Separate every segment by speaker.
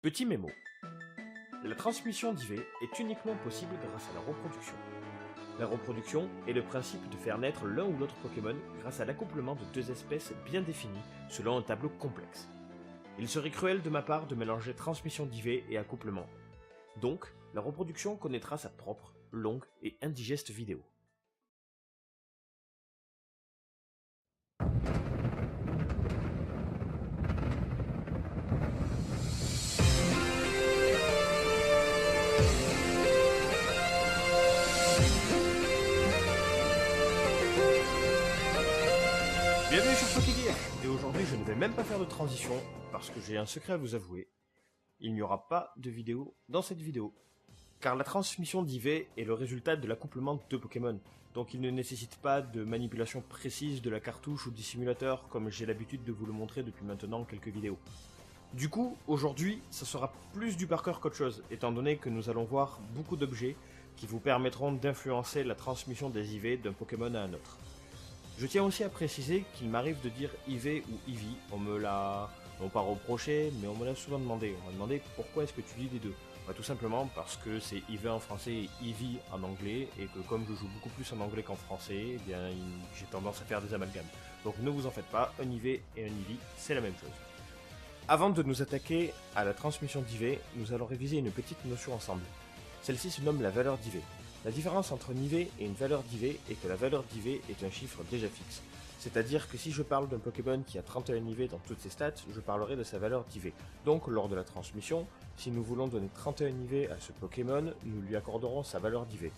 Speaker 1: Petit mémo. La transmission d'IV est uniquement possible grâce à la reproduction. La reproduction est le principe de faire naître l'un ou l'autre Pokémon grâce à l'accouplement de deux espèces bien définies selon un tableau complexe. Il serait cruel de ma part de mélanger transmission d'IV et accouplement. Donc, la reproduction connaîtra sa propre, longue et indigeste vidéo. Bienvenue sur Pokégear, et aujourd'hui je ne vais même pas faire de transition parce que j'ai un secret à vous avouer. Il n'y aura pas de vidéo dans cette vidéo. Car la transmission d'IV est le résultat de l'accouplement de deux Pokémon, donc il ne nécessite pas de manipulation précise de la cartouche ou du simulateur comme j'ai l'habitude de vous le montrer depuis maintenant quelques vidéos. Du coup, aujourd'hui, ça sera plus du par cœur qu'autre chose, étant donné que nous allons voir beaucoup d'objets qui vous permettront d'influencer la transmission des IV d'un Pokémon à un autre. Je tiens aussi à préciser qu'il m'arrive de dire IV ou Eevee, on me l'a non pas reproché, mais on me l'a souvent demandé. On m'a demandé pourquoi est-ce que tu dis les deux. Bah, tout simplement parce que c'est IV en français et Eevee en anglais, et que comme je joue beaucoup plus en anglais qu'en français, eh bien j'ai tendance à faire des amalgames. Donc ne vous en faites pas, un IV et un Eevee, c'est la même chose. Avant de nous attaquer à la transmission d'IV, nous allons réviser une petite notion ensemble. Celle-ci se nomme la valeur d'IV. La différence entre un IV et une valeur d'IV est que la valeur d'IV est un chiffre déjà fixe. C'est-à-dire que si je parle d'un Pokémon qui a 31 IV dans toutes ses stats, je parlerai de sa valeur d'IV. Donc lors de la transmission, si nous voulons donner 31 IV à ce Pokémon, nous lui accorderons sa valeur d'IV.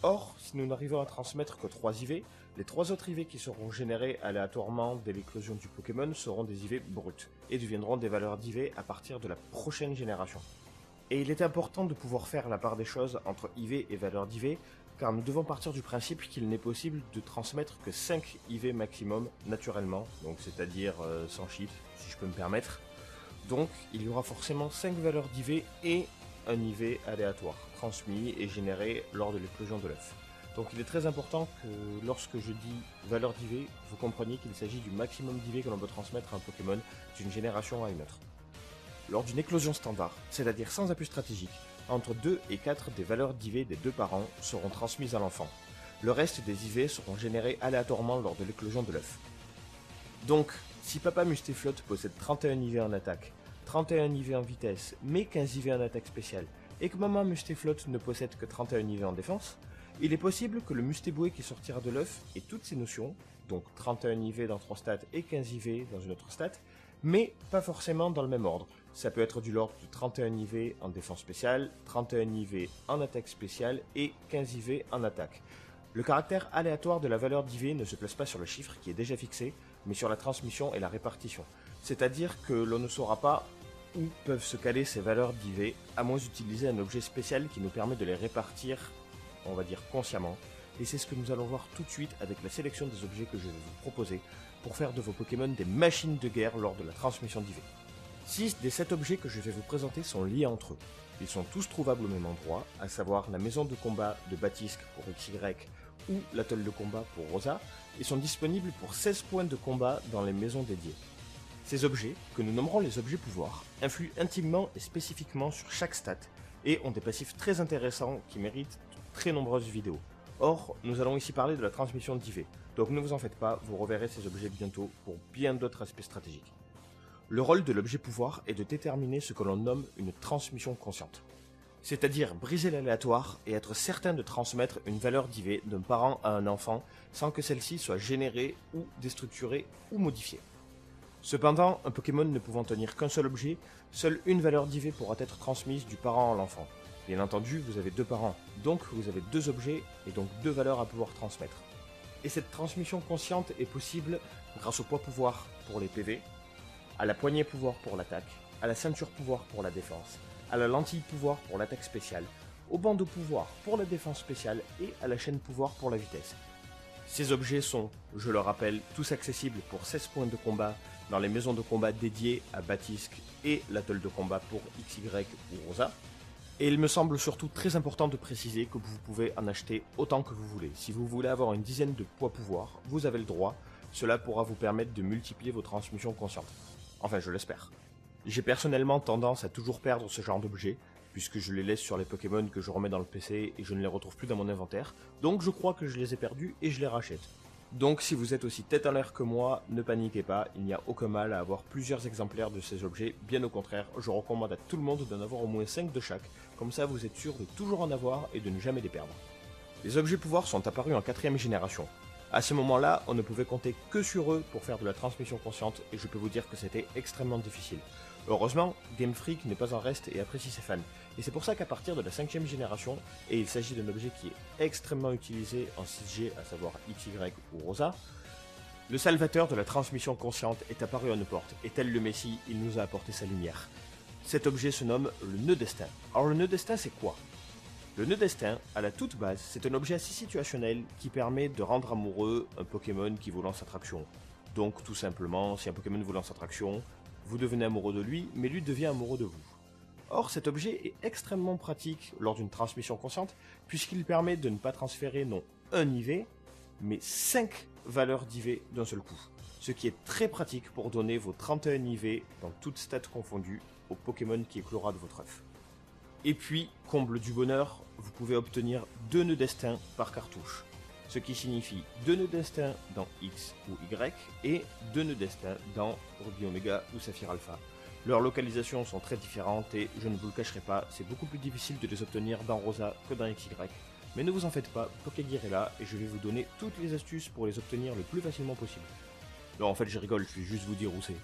Speaker 1: Or, si nous n'arrivons à transmettre que 3 IV, les 3 autres IV qui seront générés aléatoirement dès l'éclosion du Pokémon seront des IV bruts, et deviendront des valeurs d'IV à partir de la prochaine génération. Et il est important de pouvoir faire la part des choses entre IV et valeur d'IV, car nous devons partir du principe qu'il n'est possible de transmettre que 5 IV maximum naturellement, donc c'est-à-dire sans cheat, si je peux me permettre. Donc il y aura forcément 5 valeurs d'IV et un IV aléatoire, transmis et généré lors de l'éclosion de l'œuf. Donc il est très important que lorsque je dis valeur d'IV, vous compreniez qu'il s'agit du maximum d'IV que l'on peut transmettre à un Pokémon d'une génération à une autre. Lors d'une éclosion standard, c'est-à-dire sans appui stratégique, entre 2 et 4 des valeurs d'IV des deux parents seront transmises à l'enfant. Le reste des IV seront générés aléatoirement lors de l'éclosion de l'œuf. Donc, si Papa Mustéflotte possède 31 IV en attaque, 31 IV en vitesse, mais 15 IV en attaque spéciale, et que Maman Mustéflotte ne possède que 31 IV en défense, il est possible que le Mustéboué qui sortira de l'œuf ait toutes ces notions, donc 31 IV dans 3 stats et 15 IV dans une autre stat, mais pas forcément dans le même ordre. Ça peut être du l'ordre de 31 IV en défense spéciale, 31 IV en attaque spéciale et 15 IV en attaque. Le caractère aléatoire de la valeur d'IV ne se place pas sur le chiffre qui est déjà fixé, mais sur la transmission et la répartition. C'est-à-dire que l'on ne saura pas où peuvent se caler ces valeurs d'IV, à moins d'utiliser un objet spécial qui nous permet de les répartir, on va dire consciemment. Et c'est ce que nous allons voir tout de suite avec la sélection des objets que je vais vous proposer pour faire de vos Pokémon des machines de guerre lors de la transmission d'IV. 6 des 7 objets que je vais vous présenter sont liés entre eux. Ils sont tous trouvables au même endroit, à savoir la maison de combat de Batisque pour XY ou l'atole de combat pour Rosa, et sont disponibles pour 16 points de combat dans les maisons dédiées. Ces objets, que nous nommerons les objets pouvoirs, influent intimement et spécifiquement sur chaque stat, et ont des passifs très intéressants qui méritent de très nombreuses vidéos. Or, nous allons ici parler de la transmission d'IV, donc ne vous en faites pas, vous reverrez ces objets bientôt pour bien d'autres aspects stratégiques. Le rôle de l'objet pouvoir est de déterminer ce que l'on nomme une transmission consciente. C'est-à-dire briser l'aléatoire et être certain de transmettre une valeur d'IV d'un parent à un enfant sans que celle-ci soit générée ou déstructurée ou modifiée. Cependant, un Pokémon ne pouvant tenir qu'un seul objet, seule une valeur d'IV pourra être transmise du parent à l'enfant. Bien entendu, vous avez deux parents, donc vous avez deux objets et donc deux valeurs à pouvoir transmettre. Et cette transmission consciente est possible grâce au poids pouvoir pour les PV, à la poignée pouvoir pour l'attaque, à la ceinture pouvoir pour la défense, à la lentille pouvoir pour l'attaque spéciale, au bandeau pouvoir pour la défense spéciale et à la chaîne pouvoir pour la vitesse. Ces objets sont, je le rappelle, tous accessibles pour 16 points de combat dans les maisons de combat dédiées à Batisque et l'atole de combat pour XY ou Rosa. Et il me semble surtout très important de préciser que vous pouvez en acheter autant que vous voulez. Si vous voulez avoir une dizaine de poids pouvoir, vous avez le droit. Cela pourra vous permettre de multiplier vos transmissions conscientes. Enfin, je l'espère. J'ai personnellement tendance à toujours perdre ce genre d'objets, puisque je les laisse sur les Pokémon que je remets dans le PC et je ne les retrouve plus dans mon inventaire, donc je crois que je les ai perdus et je les rachète. Donc si vous êtes aussi tête en l'air que moi, ne paniquez pas, il n'y a aucun mal à avoir plusieurs exemplaires de ces objets, bien au contraire, je recommande à tout le monde d'en avoir au moins 5 de chaque, comme ça vous êtes sûr de toujours en avoir et de ne jamais les perdre. Les objets pouvoirs sont apparus en 4ème génération. À ce moment-là, on ne pouvait compter que sur eux pour faire de la transmission consciente et je peux vous dire que c'était extrêmement difficile. Heureusement, Game Freak n'est pas en reste et apprécie ses fans. Et c'est pour ça qu'à partir de la 5ème génération, et il s'agit d'un objet qui est extrêmement utilisé en 6G, à savoir XY ou Rosa, le salvateur de la transmission consciente est apparu à nos portes, et tel le Messie, il nous a apporté sa lumière. Cet objet se nomme le Nœud Destin. Alors le Nœud Destin c'est quoi ? Le Nœud Destin, à la toute base, c'est un objet assez situationnel qui permet de rendre amoureux un Pokémon qui vous lance attraction. Donc tout simplement, si un Pokémon vous lance attraction, vous devenez amoureux de lui, mais lui devient amoureux de vous. Or, cet objet est extrêmement pratique lors d'une transmission consciente, puisqu'il permet de ne pas transférer non un IV, mais 5 valeurs d'IV d'un seul coup. Ce qui est très pratique pour donner vos 31 IV dans toutes stats confondues au Pokémon qui éclora de votre œuf. Et puis, comble du bonheur, vous pouvez obtenir 2 nœuds destin par cartouche. Ce qui signifie 2 nœuds destin dans X ou Y et 2 nœuds destin dans Ruby Omega ou Saphir Alpha. Leurs localisations sont très différentes et je ne vous le cacherai pas, c'est beaucoup plus difficile de les obtenir dans Rosa que dans XY. Mais ne vous en faites pas, Pokégear est là et je vais vous donner toutes les astuces pour les obtenir le plus facilement possible. Non, en fait je rigole, je vais juste vous dire où c'est.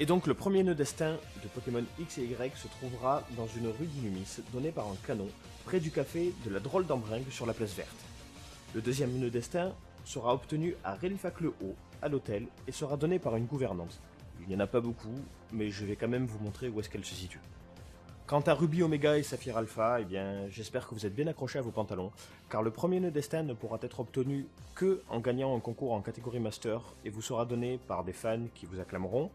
Speaker 1: Et donc le premier nœud destin de Pokémon X et Y se trouvera dans une rue d'Inumis donnée par un canon près du café de la drôle d'Embringue sur la place verte. Le deuxième nœud destin sera obtenu à Relifac-le-Haut, à l'hôtel, et sera donné par une gouvernante. Il n'y en a pas beaucoup, mais je vais quand même vous montrer où est-ce qu'elle se situe. Quant à Ruby Omega et Saphir Alpha, eh bien, j'espère que vous êtes bien accrochés à vos pantalons, car le premier nœud destin ne pourra être obtenu que en gagnant un concours en catégorie Master, et vous sera donné par des fans qui vous acclameront.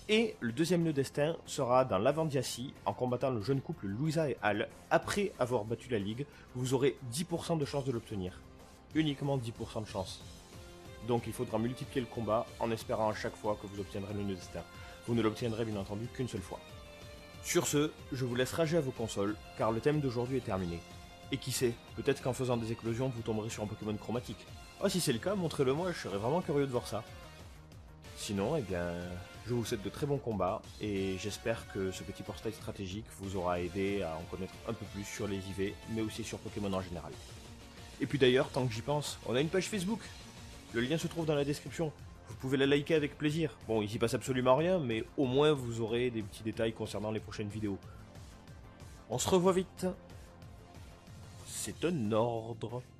Speaker 1: Et le deuxième nœud destin sera dans l'Avandiacie, en combattant le jeune couple Louisa et Al, après avoir battu la Ligue, vous aurez 10% de chance de l'obtenir. Uniquement 10% de chance. Donc il faudra multiplier le combat en espérant à chaque fois que vous obtiendrez le nœud destin. Vous ne l'obtiendrez bien entendu qu'une seule fois. Sur ce, je vous laisse rager à vos consoles, car le thème d'aujourd'hui est terminé. Et qui sait, peut-être qu'en faisant des éclosions, vous tomberez sur un Pokémon chromatique. Oh, si c'est le cas, montrez-le moi, je serais vraiment curieux de voir ça. Sinon, eh bien, je vous souhaite de très bons combats, et j'espère que ce petit portail stratégique vous aura aidé à en connaître un peu plus sur les IV, mais aussi sur Pokémon en général. Et puis d'ailleurs, tant que j'y pense, on a une page Facebook. Le lien se trouve dans la description. Vous pouvez la liker avec plaisir. Bon, il s'y passe absolument rien, mais au moins vous aurez des petits détails concernant les prochaines vidéos. On se revoit vite. C'est un ordre.